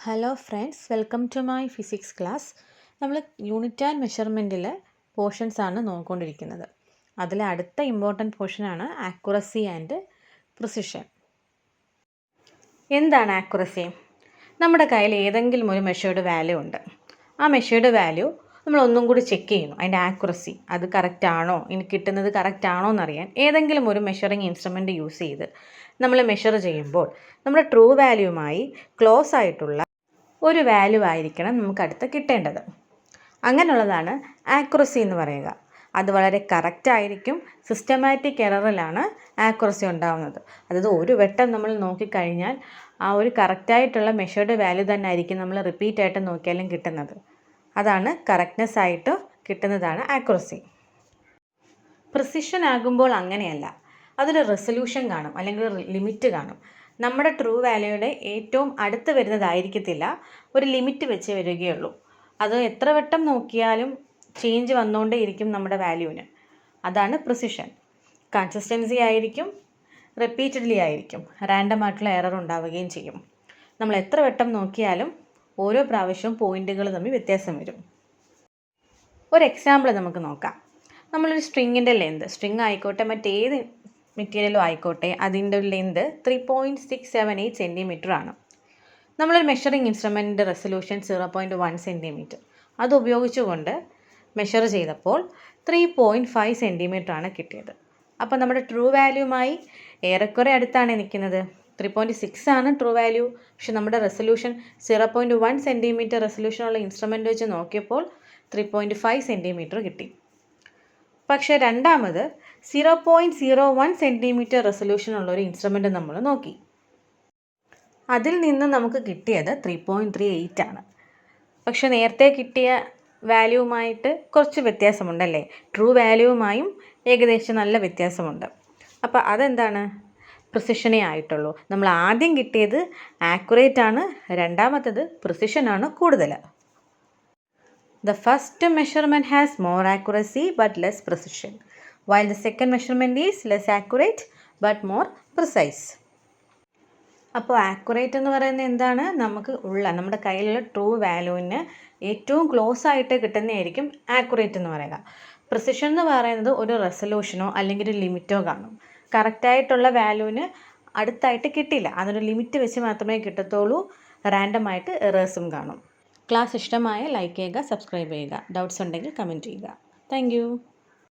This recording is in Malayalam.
Hello friends, welcome to my physics class. നമ്മൾ യൂണിറ്റ് ആൻഡ് മെഷർമെൻറ്റിലെ പോർഷൻസാണ് നോക്കിക്കൊണ്ടിരിക്കുന്നത്. അതിലെ അടുത്ത ഇമ്പോർട്ടൻറ്റ് പോർഷനാണ് ആക്യുറസി ആൻഡ് പ്രിസിഷൻ. എന്താണ് ആക്യുറസി? നമ്മുടെ കയ്യിൽ ഏതെങ്കിലും ഒരു മെഷേർഡ് വാല്യൂ ഉണ്ട്. ആ മെഷേർഡ് വാല്യൂ നമ്മൾ ഒന്നും കൂടി ചെക്ക് ചെയ്യുന്നു, അതിൻ്റെ ആക്യുറസി അത് കറക്റ്റ് ആണോ, ഇനി കിട്ടുന്നത് കറക്റ്റ് ആണോ എന്നറിയാൻ ഏതെങ്കിലും ഒരു മെഷറിംഗ് ഇൻസ്ട്രുമെൻ്റ് യൂസ് ചെയ്ത് നമ്മൾ മെഷർ ചെയ്യുമ്പോൾ നമ്മുടെ ട്രൂ വാല്യൂവുമായി ക്ലോസ് ആയിട്ടുള്ള ഒരു വാല്യൂ ആയിരിക്കണം നമുക്ക് അടുത്ത് കിട്ടേണ്ടത്. അങ്ങനെയുള്ളതാണ് ആക്യുറസി എന്ന് പറയുക. അത് വളരെ കറക്റ്റ് ആയിരിക്കും. സിസ്റ്റമാറ്റിക് എററിലാണ് ആക്യുറസി ഉണ്ടാകുന്നത്. അതായത് ഒരു വട്ടം നമ്മൾ നോക്കിക്കഴിഞ്ഞാൽ ആ ഒരു കറക്റ്റായിട്ടുള്ള മെഷേർഡ് വാല്യൂ തന്നെ ആയിരിക്കും നമ്മൾ റിപ്പീറ്റ് ആയിട്ട് നോക്കിയാലും കിട്ടുന്നത്. അതാണ് കറക്റ്റ്നെസ് ആയിട്ട് കിട്ടുന്നതാണ് ആക്യുറസി. പ്രിസിഷൻ ആകുമ്പോൾ അങ്ങനെയല്ല. അതൊരു റെസൊല്യൂഷൻ കാണും, അല്ലെങ്കിൽ ലിമിറ്റ് കാണും. നമ്മുടെ ട്രൂ വാല്യൂയുടെ ഏറ്റവും അടുത്ത് വരുന്നതായിരിക്കത്തില്ല, ഒരു ലിമിറ്റ് വെച്ച് വരികയുള്ളൂ. അത് എത്ര വട്ടം നോക്കിയാലും ചേഞ്ച് വന്നുകൊണ്ടേ ഇരിക്കും നമ്മുടെ വാല്യൂവിന്. അതാണ് പ്രിസിഷൻ. കൺസിസ്റ്റൻസി ആയിരിക്കും, റിപ്പീറ്റഡ്ലി ആയിരിക്കും, റാൻഡം ആയിട്ടുള്ള എറർ ഉണ്ടാവുകയും ചെയ്യും. നമ്മൾ എത്ര വട്ടം നോക്കിയാലും ഓരോ പ്രാവശ്യവും പോയിന്റുകൾ തമ്മിൽ വ്യത്യാസം വരും. ഒരു എക്സാമ്പിൾ നമുക്ക് നോക്കാം. നമ്മളൊരു സ്ട്രിങ്ങിൻ്റെ സ്ട്രിങ് ആയിക്കോട്ടെ മറ്റേത് മെറ്റീരിയലും ആയിക്കോട്ടെ, അതിൻ്റെ ലെന്ത് 3.678 സെൻറ്റിമീറ്റർ ആണ്. നമ്മളൊരു മെഷറിംഗ് ഇൻസ്ട്രുമെൻറ്റിൻ്റെ റെസൊല്യൂഷൻ 0.1 സെൻറ്റിമീറ്റർ. അത് ഉപയോഗിച്ചുകൊണ്ട് മെഷർ ചെയ്തപ്പോൾ 3.5 സെൻറ്റിമീറ്റർ ആണ് കിട്ടിയത്. അപ്പോൾ നമ്മുടെ ട്രൂ വാല്യൂമായി ഏറെക്കുറെ അടുത്താണ് നിൽക്കുന്നത്. 3.6 ആണ് ട്രൂ വാല്യൂ. പക്ഷെ നമ്മുടെ റെസൊല്യൂഷൻ 0.1 സെൻറ്റിമീറ്റർ റെസൊല്യൂഷനുള്ള ഇൻസ്ട്രുമെൻ്റ് വെച്ച് നോക്കിയപ്പോൾ 3.5 സെൻറ്റിമീറ്റർ കിട്ടി. പക്ഷേ രണ്ടാമത് 0.01 സെൻറ്റിമീറ്റർ റെസൊല്യൂഷനുള്ളൊരു ഇൻസ്ട്രുമെൻ്റ് നമ്മൾ നോക്കി. അതിൽ നിന്ന് നമുക്ക് കിട്ടിയത് 3.38 ആണ്. പക്ഷെ നേരത്തെ കിട്ടിയ വാല്യൂവുമായിട്ട് കുറച്ച് വ്യത്യാസമുണ്ടല്ലേ? ട്രൂ വാല്യൂവുമായും ഏകദേശം നല്ല വ്യത്യാസമുണ്ട്. അപ്പോൾ അതെന്താണ്? പ്രിസിഷനേ ആയിട്ടുള്ളൂ. നമ്മൾ ആദ്യം കിട്ടിയത് ആക്യുറേറ്റ് ആണ്, രണ്ടാമത്തത് പ്രിസിഷനാണ് കൂടുതൽ. The first measurement has more accuracy but less precision, while the second measurement is less accurate but more precise. അപ്പോൾ ആക്യുറേറ്റ് എന്ന് പറയുന്നത് എന്താണ്? നമ്മുടെ കയ്യിലുള്ള ട്രൂ വാല്യൂവിന് ഏറ്റവും ക്ലോസ് ആയിട്ട് കിട്ടുന്നതായിരിക്കും ആക്യുറേറ്റ് എന്ന് പറയുക. പ്രിസിഷൻ എന്ന് പറയുന്നത് ഒരു റെസൊല്യൂഷനോ അല്ലെങ്കിൽ ഒരു ലിമിറ്റോ കാണും. കറക്റ്റായിട്ടുള്ള വാല്യൂവിന് അടുത്തായിട്ട് കിട്ടില്ല, അതൊരു ലിമിറ്റ് വെച്ച് മാത്രമേ കിട്ടത്തുള്ളൂ. റാൻഡമായിട്ട് എറേഴ്സും കാണും. ക്ലാസ് ഇഷ്ടമായ ലൈക്ക് ചെയ്യുക, സബ്സ്ക്രൈബ് ചെയ്യുക. ഡൗട്ട്സ് ഉണ്ടെങ്കിൽ കമൻറ്റ് ചെയ്യുക. താങ്ക്